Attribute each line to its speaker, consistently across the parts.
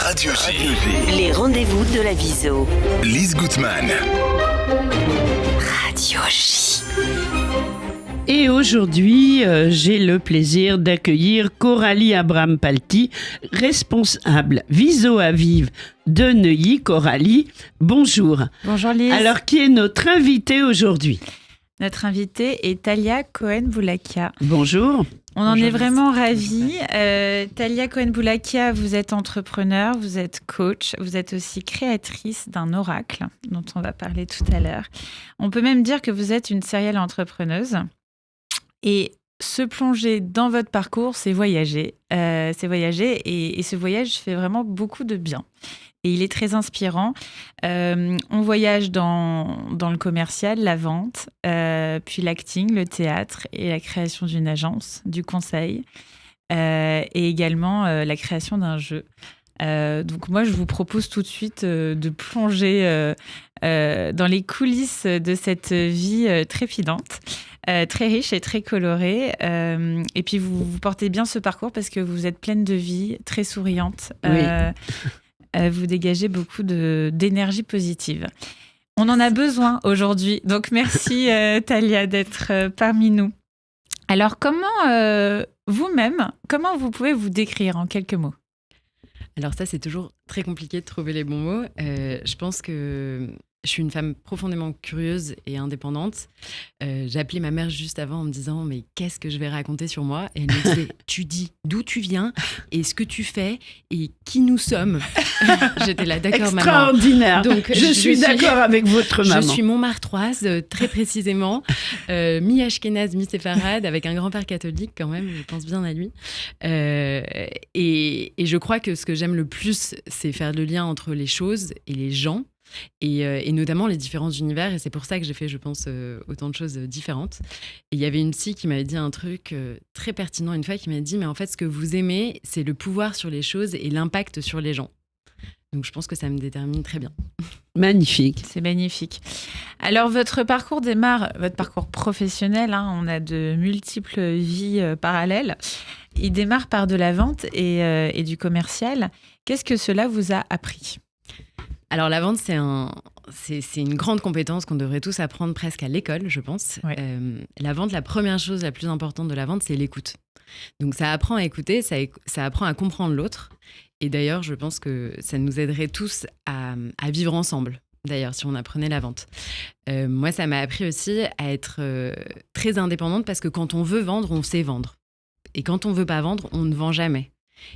Speaker 1: Radio J.
Speaker 2: Les rendez-vous de la Viso.
Speaker 1: Lise Gutmann.
Speaker 2: Radio J.
Speaker 3: Et aujourd'hui, j'ai le plaisir d'accueillir Coralie Abram-Palti, responsable Viso à Vive de Neuilly. Coralie, bonjour.
Speaker 4: Bonjour Lise.
Speaker 3: Alors, qui est notre invitée aujourd'hui ?
Speaker 4: Notre invitée est Talia Cohen-Boulakia.
Speaker 3: Bonjour.
Speaker 4: On en est vraiment ravis. Talia Cohen-Boulakia, vous êtes entrepreneur, vous êtes coach, vous êtes aussi créatrice d'un oracle dont on va parler tout à l'heure. On peut même dire que vous êtes une serial entrepreneuse. Et se plonger dans votre parcours, c'est voyager. Et ce voyage fait vraiment beaucoup de bien. Et il est très inspirant. On voyage dans le commercial, la vente, puis l'acting, le théâtre et la création d'une agence, du conseil, et également la création d'un jeu. Donc moi, je vous propose tout de suite de plonger dans les coulisses de cette vie trépidante. Très riche et très colorée. Et puis, vous portez bien ce parcours parce que vous êtes pleine de vie, très souriante.
Speaker 3: Oui.
Speaker 4: Vous dégagez beaucoup d'énergie positive. On en a besoin aujourd'hui. Donc, merci Talia d'être parmi nous. Alors, comment vous pouvez vous décrire en quelques mots ?
Speaker 5: Alors ça, c'est toujours très compliqué de trouver les bons mots. Je pense que je suis une femme profondément curieuse et indépendante. J'ai appelé ma mère juste avant en me disant « Mais qu'est-ce que je vais raconter sur moi ?» Et elle me disait « Tu dis d'où tu viens et ce que tu fais et qui nous sommes. » J'étais là, d'accord, maman.
Speaker 3: Extraordinaire.
Speaker 5: Donc,
Speaker 3: je suis d'accord avec votre maman.
Speaker 5: Je suis Montmartroise, très précisément. Mi-ashkénaze, mi-séfarade, avec un grand-père catholique quand même, je pense bien à lui. Et je crois que ce que j'aime le plus, c'est faire le lien entre les choses et les gens. Et notamment les différents univers, et c'est pour ça que j'ai fait, je pense, autant de choses différentes. Et il y avait une psy qui m'avait dit un truc très pertinent une fois, qui m'a dit « Mais en fait, ce que vous aimez, c'est le pouvoir sur les choses et l'impact sur les gens. » Donc je pense que ça me détermine très bien.
Speaker 3: Magnifique.
Speaker 4: C'est magnifique. Alors, votre parcours professionnel, on a de multiples vies parallèles. Il démarre par de la vente et du commercial. Qu'est-ce que cela vous a appris ?
Speaker 5: Alors la vente, c'est une grande compétence qu'on devrait tous apprendre presque à l'école, je pense.
Speaker 4: Ouais.
Speaker 5: La vente, la première chose la plus importante de la vente, c'est l'écoute. Donc ça apprend à écouter, ça apprend à comprendre l'autre. Et d'ailleurs, je pense que ça nous aiderait tous à vivre ensemble, d'ailleurs, si on apprenait la vente. Moi, ça m'a appris aussi à être très indépendante parce que quand on veut vendre, on sait vendre. Et quand on ne veut pas vendre, on ne vend jamais.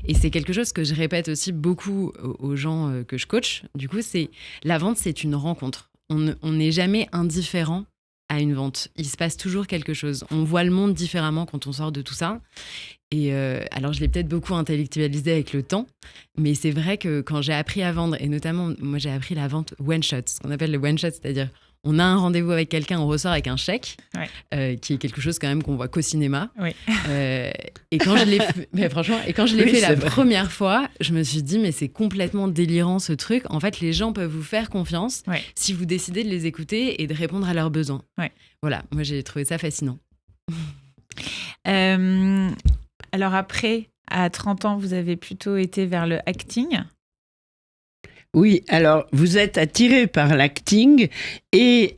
Speaker 5: Et c'est quelque chose que je répète aussi beaucoup aux gens que je coach. Du coup, la vente, c'est une rencontre. On n'est jamais indifférent à une vente. Il se passe toujours quelque chose. On voit le monde différemment quand on sort de tout ça. Et alors, je l'ai peut-être beaucoup intellectualisé avec le temps, mais c'est vrai que quand j'ai appris à vendre, et notamment, moi, j'ai appris la vente one-shot, ce qu'on appelle le one-shot, c'est-à-dire on a un rendez-vous avec quelqu'un, on ressort avec un chèque, qui est quelque chose quand même qu'on voit qu'au cinéma. Oui. Et quand je l'ai fait la première fois, je me suis dit, mais c'est complètement délirant ce truc. En fait, les gens peuvent vous faire confiance si vous décidez de les écouter et de répondre à leurs besoins. Ouais. Voilà, moi j'ai trouvé ça fascinant.
Speaker 4: Alors après, à 30 ans, vous avez plutôt été vers le acting.
Speaker 3: Oui, alors vous êtes attiré par l'acting et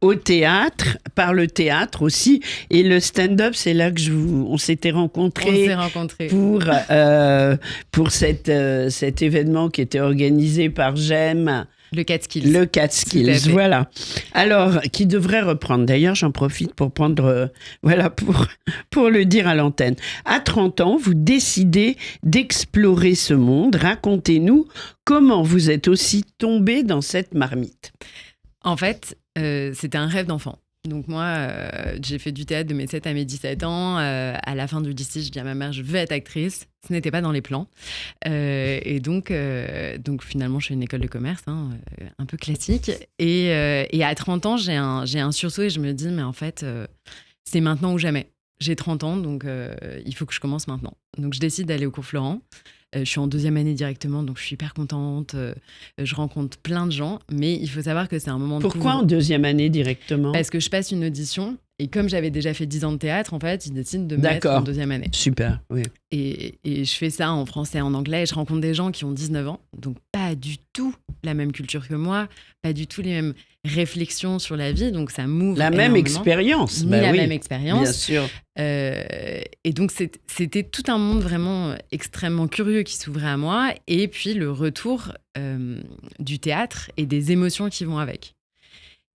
Speaker 3: au théâtre, par le théâtre aussi. Et le stand-up, c'est là que on s'était rencontrés. Pour cet événement qui était organisé par GEM.
Speaker 5: Le Catskills.
Speaker 3: Le Catskills, voilà. Alors, qui devrait reprendre. D'ailleurs, j'en profite pour prendre, pour le dire à l'antenne. À 30 ans, vous décidez d'explorer ce monde. Racontez-nous comment vous êtes aussi tombé dans cette marmite.
Speaker 5: En fait, c'était un rêve d'enfant. Donc moi, j'ai fait du théâtre de mes 7 à mes 17 ans. À la fin du lycée, je dis à ma mère, je veux être actrice. Ce n'était pas dans les plans. Et donc finalement, je fais une école de commerce, un peu classique. Et à 30 ans, j'ai un sursaut et je me dis, mais en fait, c'est maintenant ou jamais. J'ai 30 ans, donc il faut que je commence maintenant. Donc je décide d'aller au cours Florent. Je suis en 2e année directement, donc je suis hyper contente. Je rencontre plein de gens, mais il faut savoir que c'est un moment de...
Speaker 3: Pourquoi en 2e année directement ?
Speaker 5: Parce que je passe une audition Et comme j'avais déjà fait 10 ans de théâtre, en fait, ils décident de me mettre en deuxième année.
Speaker 3: Super, oui.
Speaker 5: Et je fais ça en français et en anglais. Et je rencontre des gens qui ont 19 ans, donc pas du tout la même culture que moi, pas du tout les mêmes réflexions sur la vie. Donc ça m'ouvre
Speaker 3: La même expérience.
Speaker 5: Même expérience.
Speaker 3: Bien sûr.
Speaker 5: Et donc c'était tout un monde vraiment extrêmement curieux qui s'ouvrait à moi. Et puis le retour du théâtre et des émotions qui vont avec.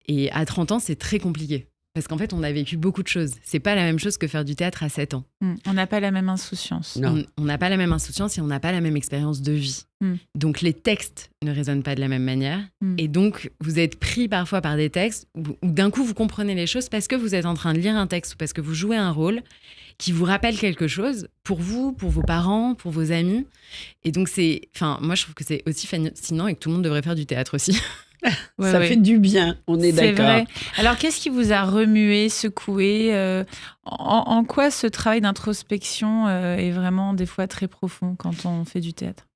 Speaker 5: Et à 30 ans, c'est très compliqué. Parce qu'en fait, on a vécu beaucoup de choses. C'est pas la même chose que faire du théâtre à 7 ans.
Speaker 4: On n'a pas la même insouciance.
Speaker 5: On n'a pas la même insouciance et on n'a pas la même expérience de vie. Donc, les textes ne résonnent pas de la même manière. Et donc, vous êtes pris parfois par des textes où d'un coup, vous comprenez les choses parce que vous êtes en train de lire un texte ou parce que vous jouez un rôle qui vous rappelle quelque chose pour vous, pour vos parents, pour vos amis. Et donc, moi, je trouve que c'est aussi fascinant et que tout le monde devrait faire du théâtre aussi.
Speaker 3: Ça fait du bien, on est d'accord.
Speaker 4: C'est vrai. Alors, qu'est-ce qui vous a remué, secoué en quoi ce travail d'introspection est vraiment des fois très profond quand on fait du théâtre ?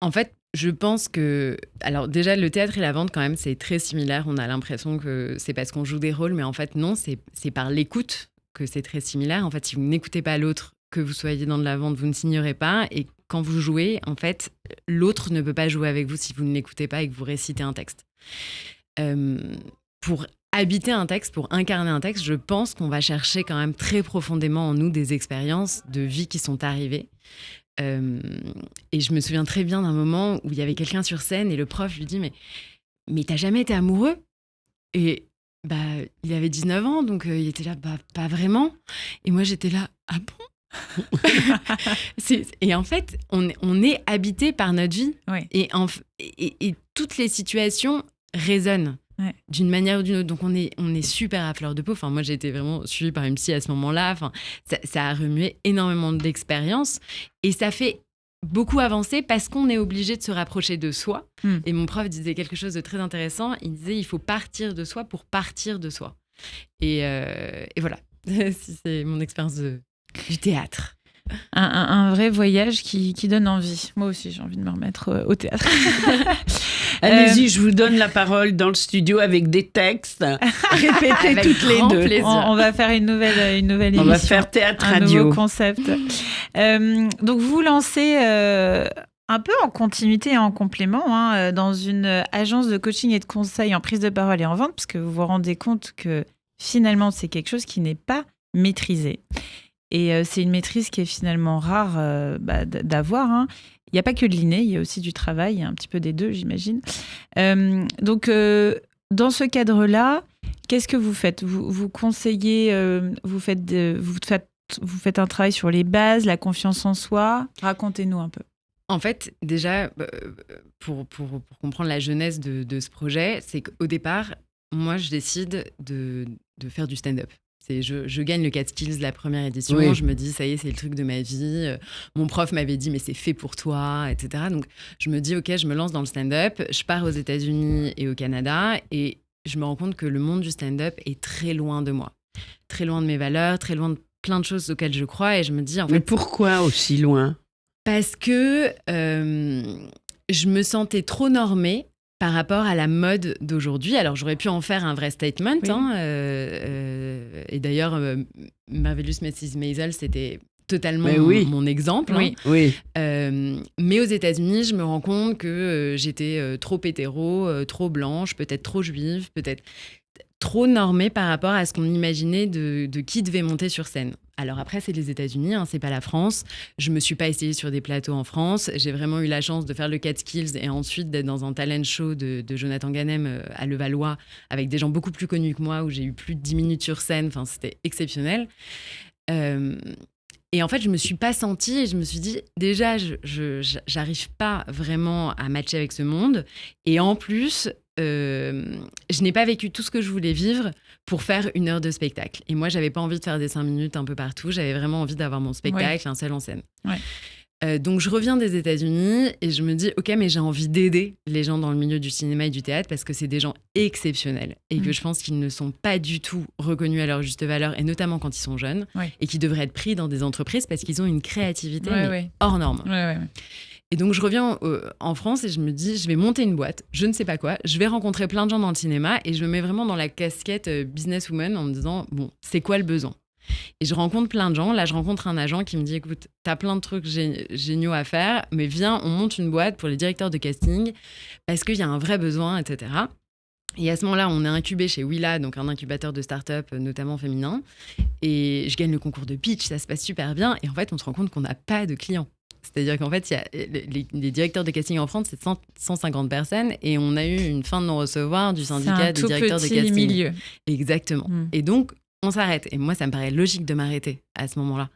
Speaker 5: En fait, je pense que... Alors déjà, le théâtre et la vente, quand même, c'est très similaire. On a l'impression que c'est parce qu'on joue des rôles, mais en fait, non, c'est par l'écoute que c'est très similaire. En fait, si vous n'écoutez pas l'autre, que vous soyez dans de la vente, vous ne signerez pas. Et quand vous jouez, en fait, l'autre ne peut pas jouer avec vous si vous ne l'écoutez pas et que vous récitez un texte. Pour habiter un texte, pour incarner un texte, je pense qu'on va chercher quand même très profondément en nous des expériences de vie qui sont arrivées. Et je me souviens très bien d'un moment où il y avait quelqu'un sur scène et le prof lui dit « Mais t'as jamais été amoureux ?» Et il avait 19 ans, donc il était là « Pas vraiment ?» Et moi, j'étais là « Ah bon ?» Et en fait, on est habité par notre vie.
Speaker 4: Ouais.
Speaker 5: Et toutes les situations résonnent d'une manière ou d'une autre. Donc, on est super à fleur de peau. Enfin, moi, j'ai été vraiment suivie par une psy à ce moment-là. Enfin, ça a remué énormément d'expériences. Et ça fait beaucoup avancer parce qu'on est obligé de se rapprocher de soi. Et mon prof disait quelque chose de très intéressant. Il disait, il faut partir de soi pour partir de soi. Et voilà. C'est mon expérience du théâtre.
Speaker 4: Un vrai voyage qui donne envie. Moi aussi, j'ai envie de me remettre au théâtre.
Speaker 3: Allez-y, je vous donne la parole dans le studio avec des textes. Répétez toutes les deux.
Speaker 5: Plaisir.
Speaker 4: On va faire une nouvelle émission.
Speaker 3: On va faire théâtre
Speaker 4: un
Speaker 3: radio.
Speaker 4: Nouveau concept. Donc, vous vous lancez un peu en continuité et en complément dans une agence de coaching et de conseil en prise de parole et en vente, parce que vous vous rendez compte que finalement, c'est quelque chose qui n'est pas maîtrisé. Et c'est une maîtrise qui est finalement rare d'avoir. Il n'y a pas que de l'inné, il y a aussi du travail, il y a un petit peu des deux, j'imagine. Donc, dans ce cadre-là, qu'est-ce que vous faites ? Vous conseillez, vous faites un travail sur les bases, la confiance en soi. Racontez-nous un peu.
Speaker 5: En fait, déjà, pour comprendre la genèse de ce projet, c'est qu'au départ, moi, je décide de faire du stand-up. Je gagne le Catskills la première édition. Oui. Je me dis, ça y est, c'est le truc de ma vie. Mon prof m'avait dit, mais c'est fait pour toi, etc. Donc, je me dis, OK, je me lance dans le stand-up. Je pars aux États-Unis et au Canada. Et je me rends compte que le monde du stand-up est très loin de moi. Très loin de mes valeurs, très loin de plein de choses auxquelles je crois. Et je me dis, en fait...
Speaker 3: Mais pourquoi aussi loin ?
Speaker 5: Parce que je me sentais trop normée par rapport à la mode d'aujourd'hui. Alors, j'aurais pu en faire un vrai statement. Oui. Et d'ailleurs, Marvelous Mrs. Maisel, c'était totalement mon exemple.
Speaker 3: Oui.
Speaker 5: Mais aux États-Unis, je me rends compte que j'étais trop hétéro, trop blanche, peut-être trop juive, peut-être trop normée par rapport à ce qu'on imaginait de qui devait monter sur scène. Alors après, c'est les États-Unis, c'est pas la France. Je me suis pas essayée sur des plateaux en France. J'ai vraiment eu la chance de faire le Catskills et ensuite d'être dans un talent show de Jonathan Ganem à Levallois avec des gens beaucoup plus connus que moi où j'ai eu plus de 10 minutes sur scène. Enfin, c'était exceptionnel. Et en fait, je me suis pas sentie et je me suis dit, déjà, j'arrive pas vraiment à matcher avec ce monde. Et en plus, je n'ai pas vécu tout ce que je voulais vivre pour faire 1 heure de spectacle. Et moi, j'avais pas envie de faire des 5 minutes un peu partout. J'avais vraiment envie d'avoir mon spectacle, un seul en scène. Ouais. Donc, je reviens des États-Unis et je me dis, OK, mais j'ai envie d'aider les gens dans le milieu du cinéma et du théâtre parce que c'est des gens exceptionnels et que je pense qu'ils ne sont pas du tout reconnus à leur juste valeur et notamment quand ils sont jeunes et qui devraient être pris dans des entreprises parce qu'ils ont une créativité hors norme. Et donc, je reviens en France et je me dis, je vais monter une boîte, je ne sais pas quoi, je vais rencontrer plein de gens dans le cinéma et je me mets vraiment dans la casquette businesswoman en me disant, bon, c'est quoi le besoin ? Et je rencontre plein de gens. Là, je rencontre un agent qui me dit, écoute, t'as plein de trucs géniaux à faire, mais viens, on monte une boîte pour les directeurs de casting parce qu'il y a un vrai besoin, etc. Et à ce moment-là, on est incubé chez Willa, donc un incubateur de start-up, notamment féminin. Et je gagne le concours de pitch, ça se passe super bien. Et en fait, on se rend compte qu'on n'a pas de clients. C'est-à-dire qu'en fait, il y a les directeurs de casting en France, c'est 150 personnes. Et on a eu une fin de non-recevoir du syndicat des directeurs de casting.
Speaker 4: Milieu.
Speaker 5: Exactement. Et donc, on s'arrête. Et moi, ça me paraît logique de m'arrêter à ce moment-là.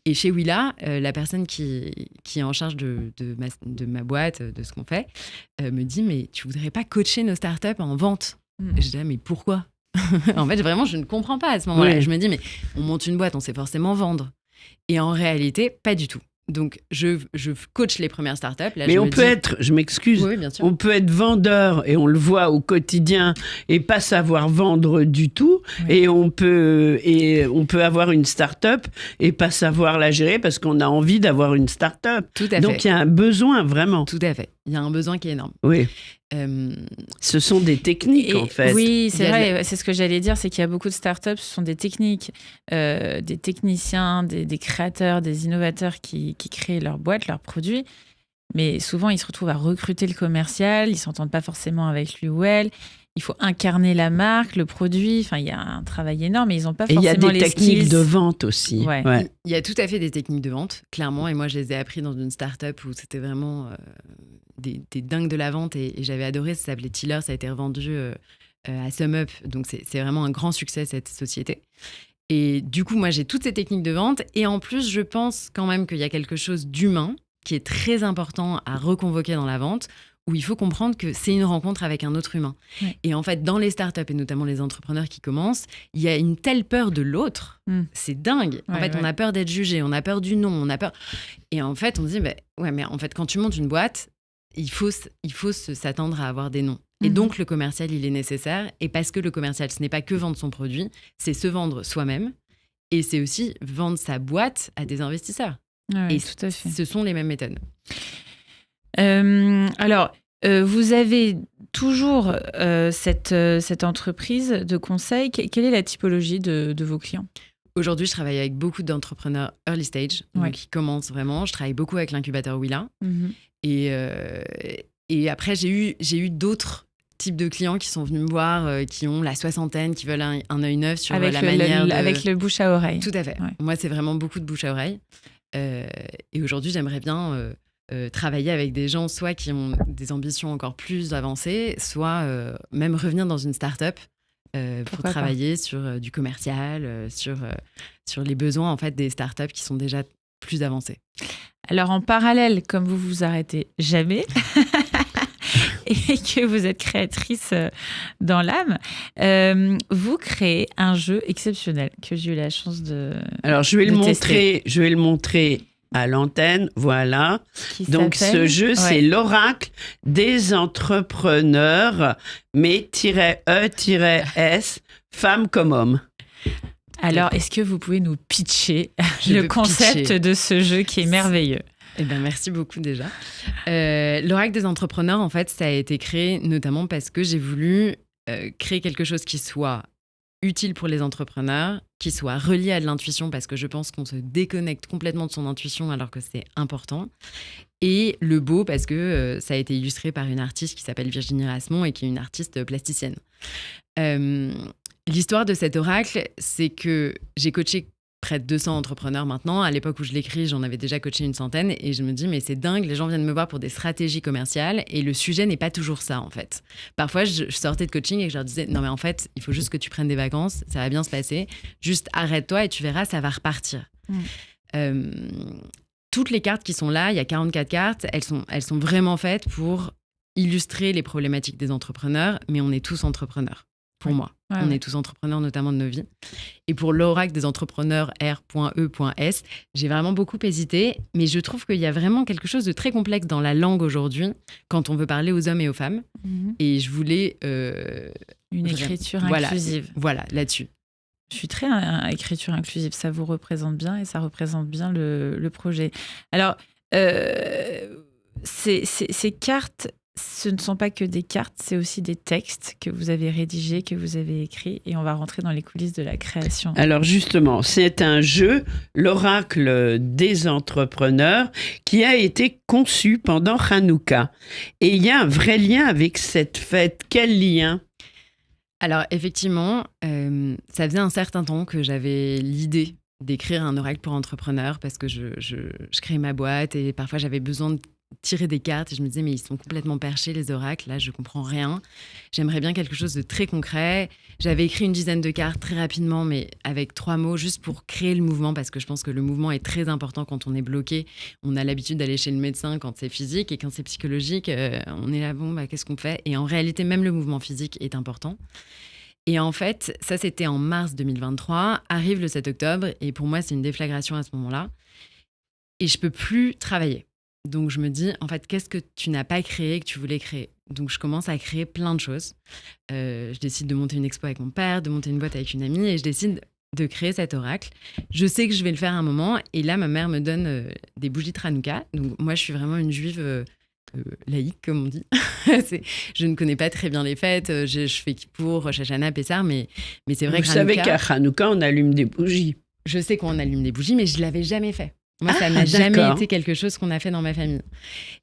Speaker 5: Et chez Willa, la personne qui est en charge de ma boîte, de ce qu'on fait, me dit, mais tu voudrais pas coacher nos startups en vente ? Et je dis, mais pourquoi ? En fait, vraiment, je ne comprends pas à ce moment-là.
Speaker 3: Oui.
Speaker 5: Je me dis, mais on monte une boîte, on sait forcément vendre. Et en réalité, pas du tout. Donc, je coach les premières startups. Là,
Speaker 3: Mais on peut être, je m'excuse,
Speaker 5: Oui, bien sûr.
Speaker 3: on peut être vendeur et on le voit au quotidien et pas savoir vendre du tout.
Speaker 4: Oui.
Speaker 3: Et on peut avoir une start-up et pas savoir la gérer parce qu'on a envie d'avoir une start-up.
Speaker 5: Tout à
Speaker 3: Donc
Speaker 5: fait.
Speaker 3: il y a un besoin vraiment.
Speaker 5: Tout à fait. Il y a un besoin qui est énorme.
Speaker 3: Oui,
Speaker 5: Euh,
Speaker 3: ce sont des techniques en fait.
Speaker 4: Oui, c'est
Speaker 5: Il y a
Speaker 4: vrai, c'est ce que j'allais dire, c'est qu'il y a beaucoup de startups, ce sont des techniques, des techniciens, des créateurs, des innovateurs qui créent leur boîte, leurs produits. Mais souvent, ils se retrouvent à recruter le commercial, ils ne s'entendent pas forcément avec lui ou elle. Il faut incarner la marque, le produit. Enfin, il y a un travail énorme, mais ils n'ont pas
Speaker 3: Et il y
Speaker 4: forcément
Speaker 3: a des
Speaker 4: les
Speaker 3: techniques
Speaker 4: skills.
Speaker 3: de vente aussi.
Speaker 4: Ouais.
Speaker 3: Ouais.
Speaker 5: Il y a tout à fait des techniques de vente, clairement. Et moi, je les ai appris dans une start-up où c'était vraiment des dingues de la vente. Et j'avais adoré. Ça s'appelait Tiller. Ça a été revendu à SumUp. Donc, c'est vraiment un grand succès, cette société. Et du coup, moi, j'ai toutes ces techniques de vente. Et en plus, je pense quand même qu'il y a quelque chose d'humain qui est très important à reconvoquer dans la vente, où il faut comprendre que c'est une rencontre avec un autre humain.
Speaker 4: Ouais.
Speaker 5: Et en fait, dans les startups, et notamment les entrepreneurs qui commencent, il y a une telle peur de l'autre. C'est dingue. En
Speaker 4: Ouais,
Speaker 5: fait, on a peur d'être jugé, on a peur du non, on a peur... Et en fait, on se dit, ouais, mais en fait, quand tu montes une boîte, il faut s'attendre à avoir des noms. Et donc, le commercial, il est nécessaire. Et parce que le commercial, ce n'est pas que vendre son produit, c'est se vendre soi-même. Et c'est aussi vendre sa boîte à des investisseurs.
Speaker 4: Ouais,
Speaker 5: Et
Speaker 4: tout à fait.
Speaker 5: ce sont les mêmes méthodes.
Speaker 4: Alors, vous avez toujours cette entreprise de conseil. Quelle est la typologie de vos clients ?
Speaker 5: Aujourd'hui, je travaille avec beaucoup d'entrepreneurs early stage, donc qui commencent vraiment. Je travaille beaucoup avec l'incubateur Willa. Et après, j'ai eu d'autres types de clients qui sont venus me voir, qui ont la soixantaine, qui veulent un œil neuf sur
Speaker 4: avec
Speaker 5: la manière de...
Speaker 4: Avec le bouche à oreille.
Speaker 5: Tout à fait.
Speaker 4: Ouais.
Speaker 5: Moi, c'est vraiment beaucoup de bouche à oreille. Et aujourd'hui, j'aimerais bien travailler avec des gens soit qui ont des ambitions encore plus avancées, soit même revenir dans une start-up pour travailler sur du commercial, sur les besoins en fait, des start-up qui sont déjà plus avancées.
Speaker 4: Alors, en parallèle, comme vous vous arrêtez jamais et que vous êtes créatrice dans l'âme, vous créez un jeu exceptionnel que j'ai eu la chance de
Speaker 3: Alors, je vais
Speaker 4: tester.
Speaker 3: le montrer à l'antenne, voilà.
Speaker 4: Qui
Speaker 3: Donc, ce
Speaker 4: s'appelle-
Speaker 3: jeu, c'est l'oracle des entrepreneurs, mais -E-S, femmes comme hommes.
Speaker 4: Alors, est-ce que vous pouvez nous pitcher
Speaker 5: Je
Speaker 4: le
Speaker 5: peux
Speaker 4: concept
Speaker 5: pitcher.
Speaker 4: de ce jeu qui est merveilleux ?
Speaker 5: Eh ben, merci beaucoup déjà. L'Oracle des entrepreneurs, en fait, ça a été créé notamment parce que j'ai voulu créer quelque chose qui soit utile pour les entrepreneurs, qui soit relié à de l'intuition, parce que je pense qu'on se déconnecte complètement de son intuition alors que c'est important. Et le beau, parce que ça a été illustré par une artiste qui s'appelle Virginie Rasmont et qui est une artiste plasticienne. L'histoire de cet oracle, c'est que j'ai coaché près de 200 entrepreneurs maintenant. À l'époque où je l'écris, j'en avais déjà coaché une centaine. Et je me dis, mais c'est dingue, les gens viennent me voir pour des stratégies commerciales. Et le sujet n'est pas toujours ça, en fait. Parfois, je sortais de coaching et que je leur disais, non, mais en fait, il faut juste que tu prennes des vacances. Ça va bien se passer. Juste arrête-toi et tu verras, ça va repartir. Toutes les cartes qui sont là, il y a 44 cartes, elles sont vraiment faites pour illustrer les problématiques des entrepreneurs. Mais on est tous entrepreneurs. Pour moi, on est tous entrepreneurs, notamment de nos vies. Et pour l'oracle des entrepreneurs R.E.S, j'ai vraiment beaucoup hésité, mais je trouve qu'il y a vraiment quelque chose de très complexe dans la langue aujourd'hui, quand on veut parler aux hommes et aux femmes. Et je voulais...
Speaker 4: une écriture inclusive.
Speaker 5: Voilà, là-dessus.
Speaker 4: Je suis très écriture inclusive, ça vous représente bien et ça représente bien le projet. Alors, ces cartes, ce ne sont pas que des cartes, c'est aussi des textes que vous avez rédigés, que vous avez écrits, et on va rentrer dans les coulisses de la création.
Speaker 3: Alors justement, c'est un jeu, l'oracle des entrepreneurs, qui a été conçu pendant Hanouka. Et il y a un vrai lien avec cette fête. Quel lien ?
Speaker 5: Alors effectivement, ça faisait un certain temps que j'avais l'idée d'écrire un oracle pour entrepreneurs parce que je créais ma boîte et parfois j'avais besoin de tirer des cartes et je me disais mais ils sont complètement perchés les oracles, là je comprends rien. J'aimerais bien quelque chose de très concret. J'avais écrit une dizaine de cartes très rapidement mais avec 3 mots juste pour créer le mouvement parce que je pense que le mouvement est très important quand on est bloqué. On a l'habitude d'aller chez le médecin quand c'est physique et quand c'est psychologique, on est là qu'est-ce qu'on fait ? Et en réalité même le mouvement physique est important. Et en fait, ça c'était en mars 2023, arrive le 7 octobre et pour moi c'est une déflagration à ce moment-là et je peux plus travailler. Donc, je me dis, en fait, qu'est-ce que tu n'as pas créé, que tu voulais créer ? Donc, je commence à créer plein de choses. Je décide de monter une expo avec mon père, de monter une boîte avec une amie et je décide de créer cet oracle. Je sais que je vais le faire un moment et là, ma mère me donne des bougies de Hanouka. Donc, moi, je suis vraiment une juive laïque, comme on dit. Je ne connais pas très bien les fêtes. Je fais Kippour, Rosh Hashanah, Pessah, mais c'est vrai que
Speaker 3: Vous savez qu'à Hanouka, on allume des bougies.
Speaker 5: Je sais qu'on allume des bougies, mais je ne l'avais jamais fait. Moi, ça n'a jamais été quelque chose qu'on a fait dans ma famille.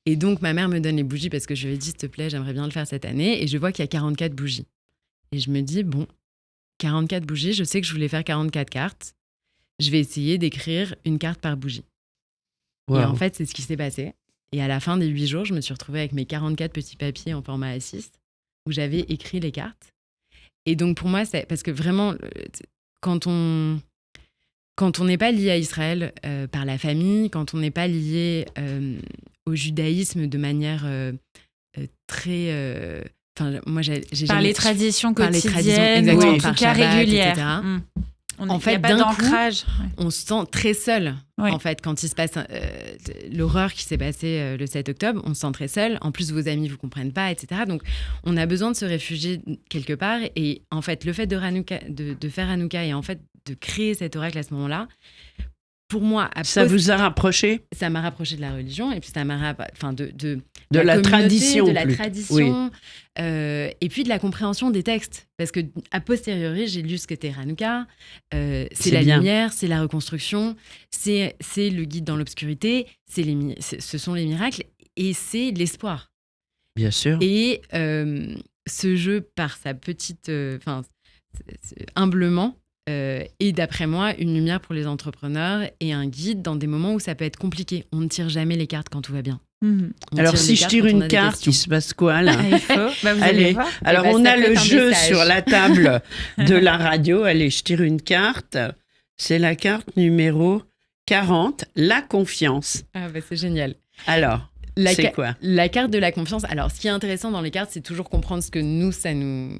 Speaker 5: Et donc, ma mère me donne les bougies parce que je lui ai dit, s'il te plaît, j'aimerais bien le faire cette année. Et je vois qu'il y a 44 bougies. Et je me dis, bon, 44 bougies, je sais que je voulais faire 44 cartes. Je vais essayer d'écrire une carte par bougie. Wow. Et en fait, c'est ce qui s'est passé. Et à la fin des 8 jours, je me suis retrouvée avec mes 44 petits papiers en format A6 où j'avais écrit les cartes. Et donc, pour moi, c'est parce que vraiment, quand on n'est pas lié à Israël par la famille, quand on n'est pas lié au judaïsme de manière très... moi, j'ai
Speaker 4: par les traditions quotidiennes,
Speaker 5: exactement,
Speaker 4: ou en tout cas régulières.
Speaker 5: En fait,
Speaker 4: d'un coup,
Speaker 5: on se sent très seul.
Speaker 4: Oui.
Speaker 5: En fait, quand il se passe l'horreur qui s'est passée le 7 octobre, on se sent très seul. En plus, vos amis ne vous comprennent pas, etc. Donc, on a besoin de se réfugier quelque part. Et en fait, le fait de faire Hanouka et en fait de créer cet oracle à ce moment-là, pour moi...
Speaker 3: Ça vous a rapproché ?
Speaker 5: Ça m'a rapproché de la religion et puis ça m'a de
Speaker 3: la tradition.
Speaker 5: De la tradition. Oui. Et puis de la compréhension des textes. Parce que a posteriori, j'ai lu ce qu'était Hanouka. C'est la lumière, c'est la reconstruction, c'est le guide dans l'obscurité, ce sont les miracles et c'est l'espoir.
Speaker 3: Bien sûr.
Speaker 5: Et ce jeu, par sa petite... humblement, et d'après moi, une lumière pour les entrepreneurs et un guide dans des moments où ça peut être compliqué. On ne tire jamais les cartes quand tout va bien.
Speaker 3: Alors, si je tire une carte, il se passe quoi là ?
Speaker 4: Il faut. Vous allez voir.
Speaker 3: Alors, on a le jeu sur la table de la radio. Allez, je tire une carte. C'est la carte numéro 40, la confiance.
Speaker 5: Ah c'est génial.
Speaker 3: Alors, c'est quoi ?
Speaker 5: La carte de la confiance. Alors, ce qui est intéressant dans les cartes, c'est toujours comprendre ce que ça nous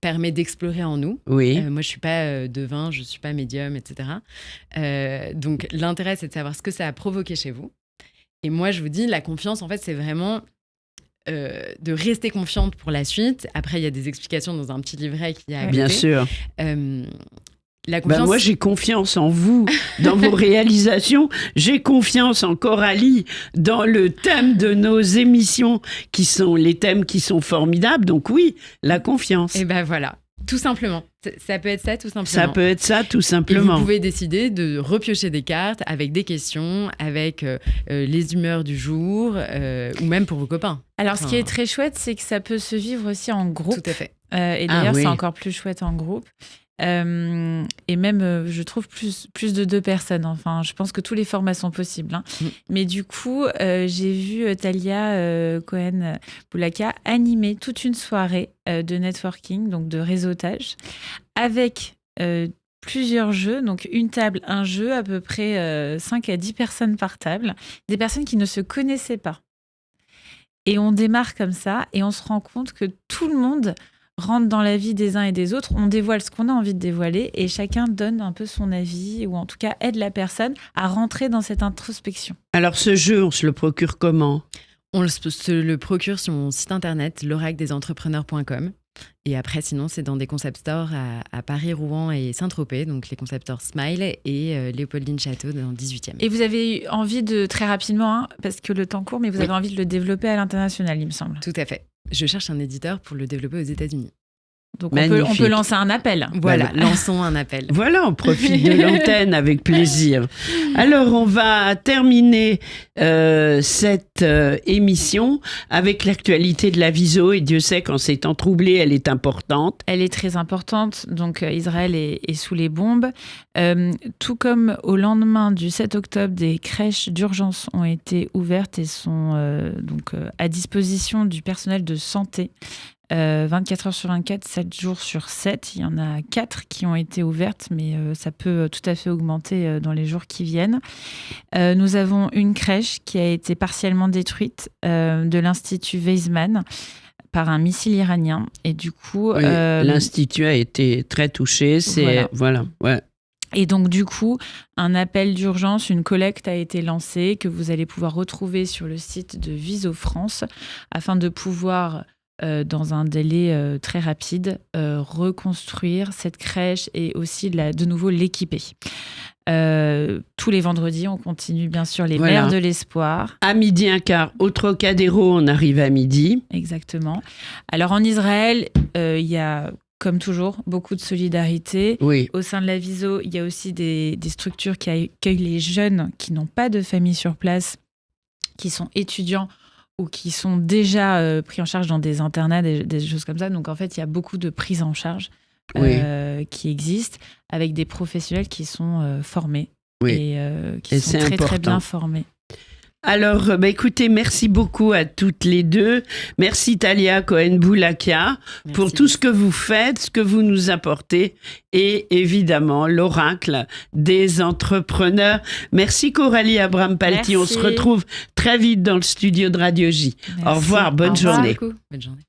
Speaker 5: permet d'explorer en nous.
Speaker 3: Oui.
Speaker 5: Moi, je suis pas devin, je suis pas médium, etc. Donc, l'intérêt, c'est de savoir ce que ça a provoqué chez vous. Et moi, je vous dis, la confiance, en fait, c'est vraiment de rester confiante pour la suite. Après, il y a des explications dans un petit livret qui a à côté.
Speaker 3: Bien sûr.
Speaker 5: La confiance...
Speaker 3: moi, j'ai confiance en vous, dans vos réalisations. J'ai confiance en Coralie, dans le thème de nos émissions, qui sont les thèmes qui sont formidables. Donc oui, la confiance.
Speaker 5: Et ben voilà, tout simplement. Ça peut être ça, tout simplement.
Speaker 3: Ça peut être ça, tout simplement.
Speaker 5: Et vous pouvez décider de repiocher des cartes avec des questions, avec les humeurs du jour, ou même pour vos copains.
Speaker 4: Alors, ce qui est très chouette, c'est que ça peut se vivre aussi en groupe.
Speaker 5: Tout à fait.
Speaker 4: Et d'ailleurs, c'est encore plus chouette en groupe. Et même, je trouve plus de 2 personnes. Enfin, je pense que tous les formats sont possibles. Hein. Mais du coup, j'ai vu Talia Cohen-Boulaka animer toute une soirée de networking, donc de réseautage, avec plusieurs jeux. Donc, une table, un jeu, à peu près 5 à 10 personnes par table. Des personnes qui ne se connaissaient pas. Et on démarre comme ça et on se rend compte que tout le monde rentre dans la vie des uns et des autres, on dévoile ce qu'on a envie de dévoiler et chacun donne un peu son avis ou en tout cas aide la personne à rentrer dans cette introspection.
Speaker 3: Alors ce jeu, on se le procure comment ?
Speaker 5: On se le procure sur mon site internet, l'oracledesentrepreneurs.com. Et après, sinon, c'est dans des concept stores à Paris, Rouen et Saint-Tropez, donc les concept stores Smile et Léopoldine Château dans le 18e.
Speaker 4: Et vous avez envie de, très rapidement, parce que le temps court, mais vous avez envie de le développer à l'international, il me semble.
Speaker 5: Tout à fait. Je cherche un éditeur pour le développer aux États-Unis.
Speaker 4: Donc on peut lancer un appel.
Speaker 5: Voilà, lançons un appel.
Speaker 3: Voilà, on profite de l'antenne avec plaisir. Alors, on va terminer cette émission avec l'actualité de la Viso. Et Dieu sait qu'en ces temps troublés, elle est importante.
Speaker 4: Elle est très importante. Donc, Israël est sous les bombes. Tout comme au lendemain du 7 octobre, des crèches d'urgence ont été ouvertes et sont à disposition du personnel de santé. 24 heures sur 24, 7 jours sur 7. Il y en a 4 qui ont été ouvertes, mais ça peut tout à fait augmenter dans les jours qui viennent. Nous avons une crèche qui a été partiellement détruite de l'Institut Weizmann par un missile iranien. Et du coup...
Speaker 3: Oui, l'Institut a été très touché. Voilà.
Speaker 4: Et donc, du coup, un appel d'urgence, une collecte a été lancée que vous allez pouvoir retrouver sur le site de Viso France afin de pouvoir... dans un délai très rapide, reconstruire cette crèche et aussi de nouveau l'équiper. Tous les vendredis, on continue bien sûr les Mères de l'Espoir.
Speaker 3: À 12h15, au Trocadéro, on arrive à midi.
Speaker 4: Exactement. Alors en Israël, il y a, comme toujours, beaucoup de solidarité.
Speaker 3: Oui.
Speaker 4: Au sein de la Viso, il y a aussi des structures qui accueillent les jeunes qui n'ont pas de famille sur place, qui sont étudiants ou qui sont déjà pris en charge dans des internats, des choses comme ça. Donc, en fait, il y a beaucoup de prises en charge qui existent avec des professionnels qui sont formés et qui sont très, très bien formés.
Speaker 3: Alors, écoutez, merci beaucoup à toutes les deux. Merci Talia Cohen-Boulakia pour tout ce que vous faites, ce que vous nous apportez et évidemment l'oracle des entrepreneurs. Merci Coralie Abraham-Palti. On se retrouve très vite dans le studio de Radio J. Au revoir, bonne journée.
Speaker 5: Bonne journée.